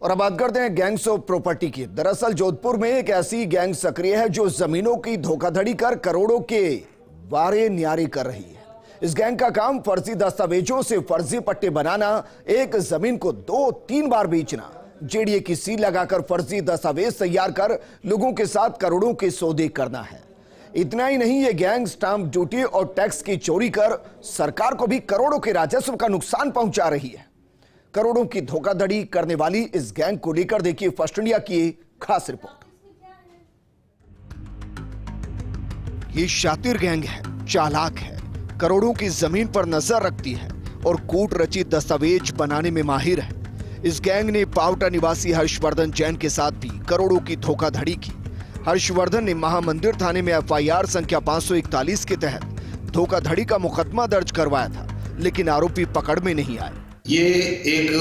और अब बात करते हैं गैंग्स ऑफ प्रॉपर्टी की। दरअसल जोधपुर में एक ऐसी गैंग सक्रिय है जो जमीनों की धोखाधड़ी कर करोड़ों के वारे न्यारे कर रही है। इस गैंग का काम फर्जी दस्तावेजों से फर्जी पट्टे बनाना, एक जमीन को 2-3 बार बेचना, जेडीए की सील लगाकर फर्जी दस्तावेज तैयार कर लोगों के साथ करोड़ों के सौदे करना है। इतना ही नहीं, ये गैंग स्टाम्प ड्यूटी और टैक्स की चोरी कर सरकार को भी करोड़ों के राजस्व का नुकसान पहुंचा रही है। करोड़ों की धोखाधड़ी करने वाली इस गैंग को लेकर देखिए फर्स्ट इंडिया की खास रिपोर्ट। ये शातिर गैंग है, चालाक है, करोड़ों की जमीन पर नजर रखती है और कूट रचित दस्तावेज बनाने में माहिर है। इस गैंग ने पावटा निवासी हर्षवर्धन जैन के साथ भी करोड़ों की धोखाधड़ी की। हर्षवर्धन ने महामंदिर थाने में एफआईआर संख्या 541 के तहत धोखाधड़ी का मुकदमा दर्ज करवाया था, लेकिन आरोपी पकड़ में नहीं आए। ये एक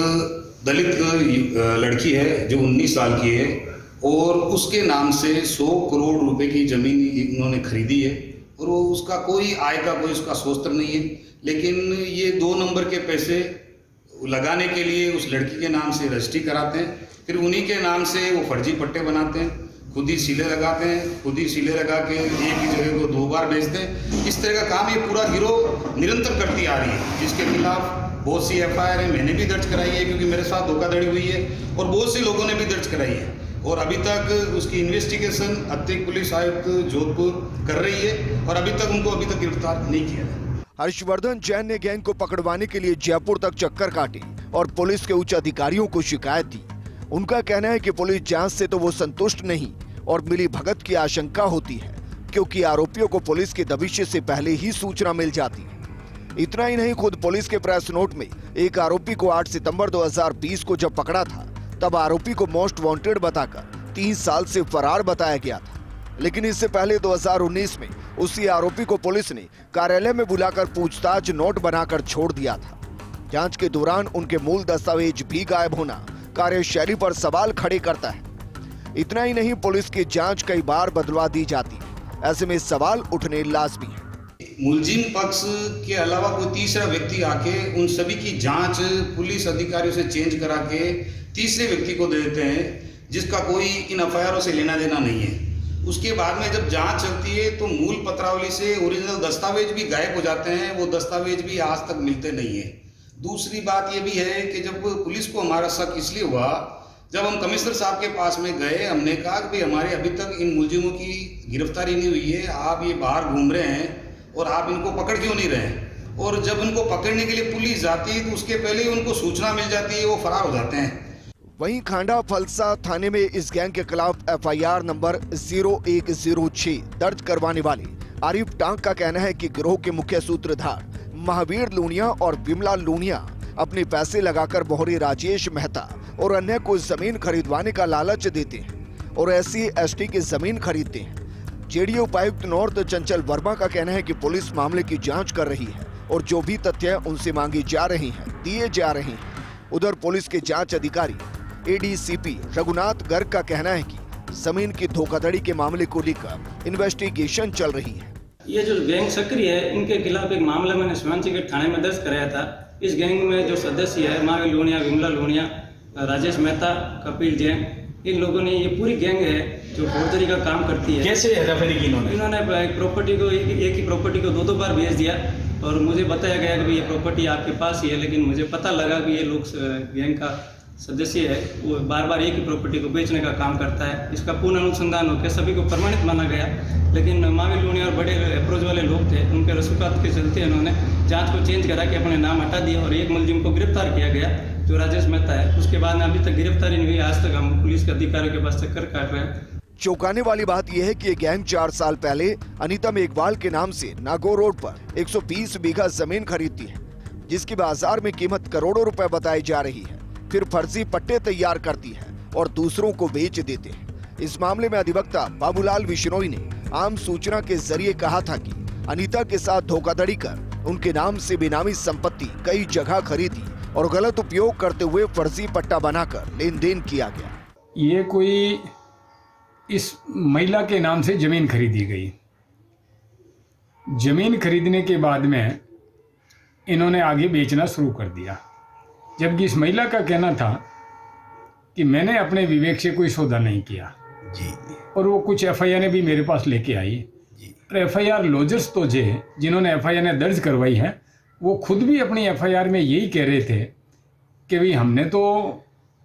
दलित लड़की है जो 19 साल की है और उसके नाम से 100 करोड़ रुपए की जमीन इन्होंने खरीदी है और वो उसका कोई आय का कोई उसका स्रोत नहीं है, लेकिन ये 2 नंबर के पैसे लगाने के लिए उस लड़की के नाम से रजिस्ट्री कराते हैं, फिर उन्हीं के नाम से वो फर्जी पट्टे बनाते हैं, खुद ही सीले लगाते हैं, खुद ही सीले लगा के एक ही जगह को 2 बार बेचते हैं। इस तरह का काम ये पूरा गिरोह निरंतर करती आ रही है, जिसके खिलाफ बहुत सी एफआईआर है, मैंने भी दर्ज कराई है क्योंकि मेरे साथ धोखाधड़ी हुई है और बहुत से लोगों ने भी दर्ज कराई है और अभी तक उसकी इन्वेस्टिगेशन अतिरिक्त पुलिस आयुक्त जोधपुर कर रही है और अभी तक गिरफ्तार नहीं किया है। हर्षवर्धन जैन ने गैंग को पकड़वाने के लिए जयपुर तक चक्कर काटे और पुलिस के उच्च अधिकारियों को शिकायत दी। उनका कहना है कि पुलिस जांच से तो वो संतुष्ट नहीं और मिली भगत की आशंका होती है, क्योंकि आरोपियों को पुलिस के दबिश से पहले ही सूचना मिल जाती है। इतना ही नहीं, खुद पुलिस के प्रेस नोट में एक आरोपी को 8 सितंबर 2020 को जब पकड़ा था, तब आरोपी को मोस्ट वांटेड बताकर 3 साल से फरार बताया गया था। लेकिन इससे पहले 2019 में उसी आरोपी को पुलिस ने कार्यालय में बुलाकर पूछताछ नोट बनाकर छोड़ दिया था। जांच के दौरान उनके मूल दस्तावेज भी गायब होना कार्यशैली पर सवाल खड़े करता है। इतना ही नहीं, पुलिस की जांच कई बार बदलवा दी जाती है। ऐसे में सवाल उठने लाजमी है। मुलजिम पक्ष के अलावा कोई तीसरा व्यक्ति आके उन सभी की जांच पुलिस अधिकारियों से चेंज करा के तीसरे व्यक्ति को दे देते हैं, जिसका कोई इन एफआईआरों से लेना देना नहीं है। उसके बाद में जब जांच चलती है तो मूल पत्रावली से ओरिजिनल दस्तावेज भी गायब हो जाते हैं, वो दस्तावेज भी आज तक मिलते नहीं है। दूसरी बात ये भी है कि जब पुलिस को हमारा शक इसलिए हुआ, जब हम कमिश्नर साहब के पास में गए, हमने कहा कि भाई हमारे अभी तक इन मुलजिमों की गिरफ्तारी नहीं हुई है, आप ये बाहर घूम रहे हैं और आप इनको पकड़ क्यों नहीं रहे हैं? और जब इनको पकड़ने के लिए पुलिस जाती है तो उसके पहले ही उनको सूचना मिल जाती है, वो फरार हो जाते हैं। वहीं खांडा फलसा थाने में इस गैंग के खिलाफ एफआईआर नंबर 0106 दर्ज करवाने वाले आरिफ टांग का कहना है कि गिरोह के मुख्य सूत्रधार महावीर लूनिया और विमला लूनिया अपने पैसे लगाकर बोहरी राजेश मेहता और अन्य को जमीन खरीदवाने का लालच देते हैं और SC/ST की जमीन खरीदते हैं। जेडीए उपायुक्त नॉर्थ चंचल वर्मा का कहना है कि पुलिस मामले की जांच कर रही है और जो भी तथ्य उनसे मांगे जा रहे हैं दिए जा रहे हैं। उधर पुलिस के जांच अधिकारी ADCP रघुनाथ गर्ग का कहना है कि जमीन की धोखाधड़ी के मामले को लेकर इन्वेस्टिगेशन चल रही है। ये जो गैंग सक्रिय है, इनके खिलाफ एक मामला मैंने शिवांची थाने में दर्ज कराया था। इस गैंग में जो सदस्य है महावीर लूनिया, विमला लूनिया, राजेश मेहता, कपिल जैन, इन लोगों ने, ये पूरी गैंग है जो फोर्जरी का काम करती है। कैसे हेराफेरी की इन्होंने प्रॉपर्टी को एक ही प्रॉपर्टी को 2 बार भेज दिया और मुझे बताया गया कि ये प्रॉपर्टी आपके पास ही है, लेकिन मुझे पता लगा कि ये लोग गैंग का सदस्य है, वो बार एक ही प्रॉपर्टी को बेचने का काम करता है। इसका पूर्ण अनुसंधान होकर सभी को प्रमाणित माना गया, लेकिन महावीर लूनिया और बड़े अप्रोच वाले लोग थे, उनके रसूखात के चलते उन्होंने जांच को चेंज करा के अपने नाम हटा दिया और एक मुलजिम को गिरफ्तार किया गया जो राजेश मेहता है। उसके बाद में अभी तक गिरफ्तारी नहीं हुई। आज तक हम पुलिस के अधिकारियों के पास चक्कर काट रहे हैं। चौंकाने वाली बात यह है कि ये गैंग 4 साल पहले अनीता मेघवाल के नाम से नागौर रोड पर 120 बीघा जमीन खरीदती है, जिसकी बाजार में कीमत करोड़ों रुपए बताई जा रही है। फिर फर्जी पट्टे तैयार करती है और दूसरों को बेच देते हैं। इस मामले में अधिवक्ता बाबूलाल विश्नोई ने आम सूचना के जरिए कहा था कि अनीता के साथ धोखाधड़ी कर उनके नाम से बेनामी संपत्ति कई जगह खरीदी और गलत उपयोग करते हुए फर्जी पट्टा बनाकर लेन देन किया गया। ये कोई इस महिला के नाम से जमीन खरीदी गई। जमीन खरीदने के बाद में इन्होंने आगे बेचना शुरू कर दिया, जबकि इस महिला का कहना था कि मैंने अपने विवेक से कोई सौदा नहीं किया जी और वो कुछ एफआईआर भी मेरे पास लेके आई। जी और एफआईआर लॉजर्स तो जिन्होंने एफआईआर दर्ज करवाई है वो खुद भी अपनी एफआईआर में यही कह रहे थे कि भाई हमने तो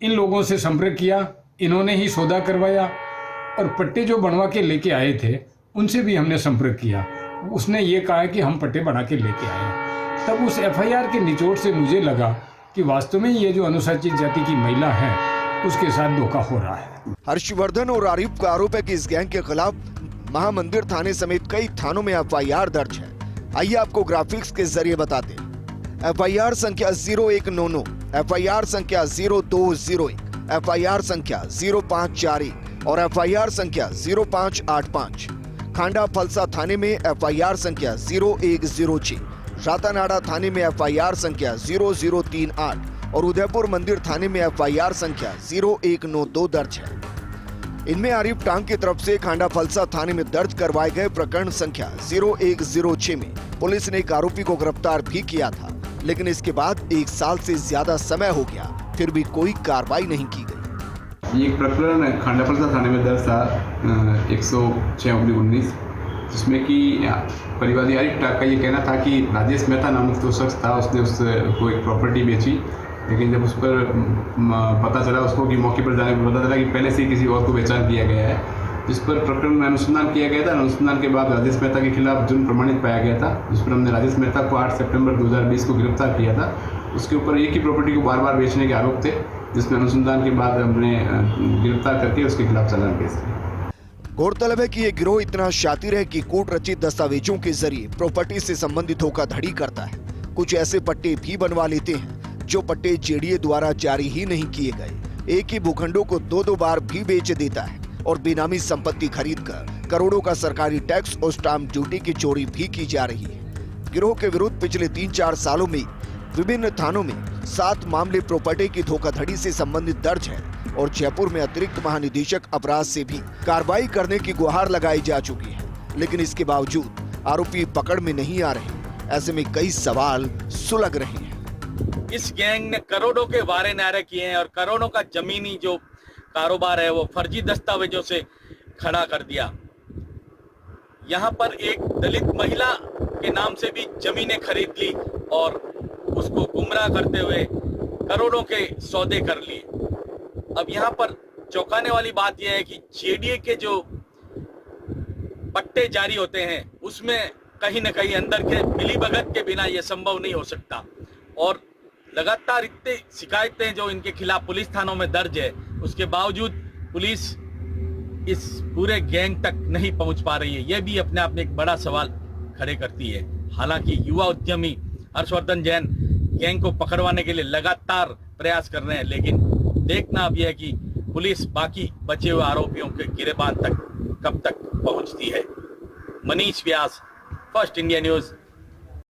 इन लोगों से संपर्क किया, इन्होंने ही सौदा करवाया और पट्टे जो बनवा के लेके आए थे उनसे भी हमने संपर्क किया। उसने ये कहा कि हम पट्टे बना के लेके आए। तब उस एफआईआर के निचोड़ से मुझे लगा कि वास्तव में ये जो अनुसूचित जाति की महिला है उसके साथ धोखा हो रहा है। हर्षवर्धन और आरिफ का आरोप है कि इस गैंग के खिलाफ महामंदिर थाने समेत कई थानों में एफआईआर दर्ज है। आइए आपको ग्राफिक्स के जरिए बताते हैं। एफआईआर संख्या 0199, एफआईआर संख्या 0201, एफआईआर संख्या 0541 और एफआईआर संख्या 0585। खांडा फलसा थाने में एफआईआर संख्या 0106, रातानाडा थाने में एफआईआर संख्या 0038 और उदयपुर मंदिर थाने में एफआईआर संख्या 0192 दर्ज है। इनमें आरिफ टांग की तरफ से खांडा फलसा थाने में दर्ज करवाए गए प्रकरण संख्या 0106 में पुलिस ने एक आरोपी को गिरफ्तार भी किया था, लेकिन इसके बाद 1 साल से ज्यादा समय हो गया, फिर भी कोई कार्रवाई नहीं की गई। ये एक प्रकरण खांडा फलसा थाने में दर्ज था 106/19, जिसमें कि परिवादी आरिफ टांग का ये कहना था कि राजेश मेहता नामक जो शख्स था उसने उसको एक प्रॉपर्टी बेची, लेकिन जब उस पर पता चला उसको कि मौके पर जाने पर पता चला कि पहले से ही किसी और को बेचान किया गया है, जिस पर प्रकरण में अनुसंधान किया गया था। अनुसंधान के बाद राजेश मेहता के खिलाफ जुर्म प्रमाणित पाया गया था, जिस पर हमने राजेश मेहता को 8 सितंबर 2020 को गिरफ्तार किया था। उसके ऊपर एक ही प्रॉपर्टी को बार बार बेचने के आरोप थे, जिसमें अनुसंधान के बाद हमने गिरफ्तार करके उसके खिलाफ चालान पेश किया। गौरतलब है कि ये गिरोह इतना शातिर है कि कूट रचित दस्तावेजों के जरिए प्रॉपर्टी से संबंधित धोखाधड़ी करता है। कुछ ऐसे पट्टे भी बनवा लेते हैं जो पट्टे जेडीए द्वारा जारी ही नहीं किए गए। एक ही भूखंडों को 2-2 बार भी बेच देता है और बेनामी संपत्ति खरीदकर करोड़ों का सरकारी टैक्स और स्टाम्प ड्यूटी की चोरी भी की जा रही है। गिरोह के विरुद्ध पिछले 3-4 सालों में विभिन्न थानों में 7 मामले प्रॉपर्टी की धोखाधड़ी से संबंधित दर्ज है और जयपुर में अतिरिक्त महानिदेशक अपराध से भी कार्रवाई करने की गुहार लगाई जा चुकी है, लेकिन इसके बावजूद आरोपी पकड़ में नहीं आ रहे। ऐसे में कई सवाल सुलग रहे हैं। इस गैंग ने करोड़ों के वारे नारे किए हैं और करोड़ों का जमीनी जो कारोबार है वो फर्जी दस्तावेजों से खड़ा कर दिया। यहाँ पर एक दलित महिला के नाम से भी जमीनें खरीद ली और उसको गुमराह करते हुए करोड़ों के सौदे कर लिए। अब यहाँ पर चौंकाने वाली बात यह है कि जेडीए के जो पट्टे जारी होते हैं उसमें कहीं न कहीं अंदर के मिलीभगत के बिना यह संभव नहीं हो सकता और लगातार इतनी शिकायतें जो इनके खिलाफ पुलिस थानों में दर्ज है, उसके बावजूद पुलिस इस पूरे गैंग तक नहीं पहुंच पा रही है। यह भी अपने आप में एक बड़ा सवाल खड़े करती है। हालांकि युवा उद्यमी हर्षवर्धन जैन गैंग को पकड़वाने के लिए लगातार प्रयास कर रहे हैं, लेकिन देखना अब यह है कि पुलिस बाकी बचे हुए आरोपियों के गिरबान तक कब तक पहुंचती है। मनीष व्यास, फर्स्ट इंडिया न्यूज,